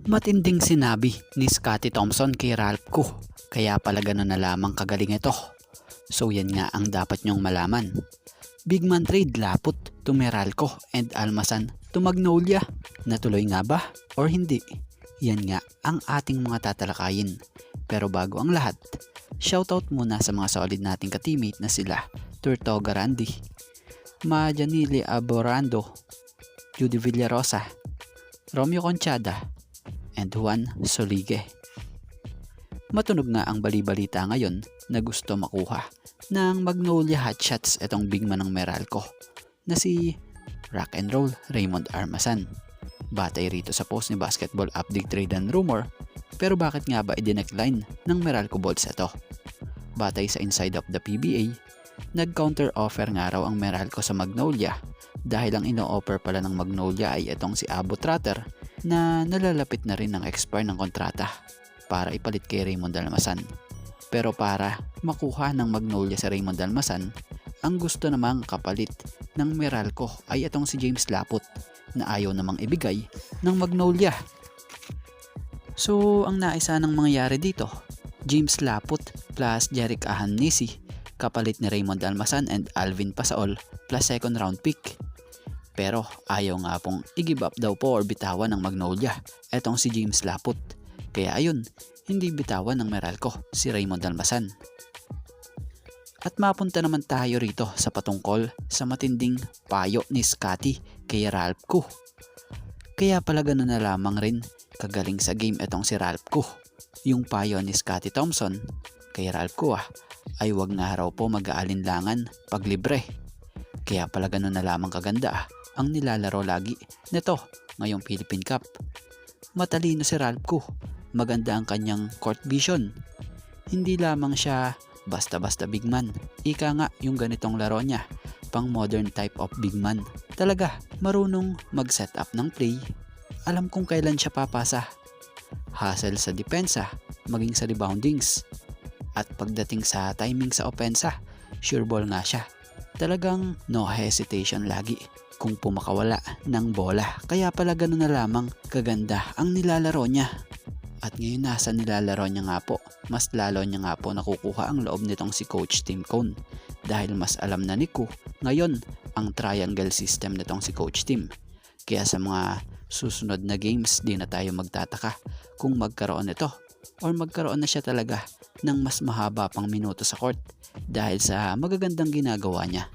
Matinding sinabi ni Scottie Thompson kay Ralph Ko, kaya pala ganun na lamang kagaling ito. So yan nga ang dapat nyong malaman. Big man trade lapot to Meralco and Almasan to Magnolia. Natuloy nga ba or hindi? Yan nga ang ating mga tatalakayin. Pero bago ang lahat, shoutout muna sa mga solid nating ka-teammate na sila Turto Garandi, Majanili Aborando, Judy Villarosa, Romeo Conchada, and Juan Solige. Matunog nga ang bali-balita ngayon na gusto makuha ng Magnolia Hotshots itong big man ng Meralco na si Rock and Roll Raymond Armasan. Batay rito sa post ni Basketball Update Trade and Rumor, pero bakit nga ba i-decline ng Meralco Bolts ito? Batay sa Inside of the PBA, nag-counter offer nga raw ang Meralco sa Magnolia dahil ang ino-offer pala ng Magnolia ay itong si Abo Trotter na nalalapit na rin ng expire ng kontrata para ipalit kay Raymond Almasan. Pero para makuha ng Magnolia sa Raymond Almasan, ang gusto namang kapalit ng Meralco ay itong si James Laput na ayaw namang ibigay ng Magnolia. So ang naisa ng mangyayari dito, James Laput plus Jerick Ahannisi kapalit ni Raymond Almasan and Alvin Pasaol plus second round pick. Pero ayaw nga pong i-give up daw po or bitawan ng Magnolia etong si James Laput. Kaya ayun, hindi bitawan ng Meralco si Raymond Almasan. At mapunta naman tayo rito sa patungkol sa matinding payo ni Scottie kay Ralph Ko. Kaya pala ganun na lamang rin kagaling sa game etong si Ralph Ko. Yung payo ni Scottie Thompson kay Ralph Ko ay wag nga raw po mag-aalinlangan pag libre. Kaya pala ganun na lamang kaganda ang nilalaro lagi nito ngayong Philippine Cup. Matalino si Ralph Ko, maganda ang kanyang court vision. Hindi lamang siya basta-basta big man. Ika nga yung ganitong laro niya, pang modern type of big man. Talaga, marunong mag-set up ng play. Alam kung kailan siya papasa. Hustle sa depensa, maging sa reboundings. At pagdating sa timing sa opensa, sure ball nga siya. Talagang no hesitation lagi kung pumakawala ng bola. Kaya pala ganun na lamang kaganda ang nilalaro niya. At ngayon nasa nilalaro niya nga po, mas lalo niya nga po nakukuha ang loob nitong si Coach Tim Cone. Dahil mas alam na ni Ko ngayon ang triangle system nitong si Coach Tim. Kaya sa mga susunod na games di na tayo magtataka kung magkaroon nito or magkaroon na siya talaga ng mas mahaba pang minuto sa court dahil sa magagandang ginagawa niya.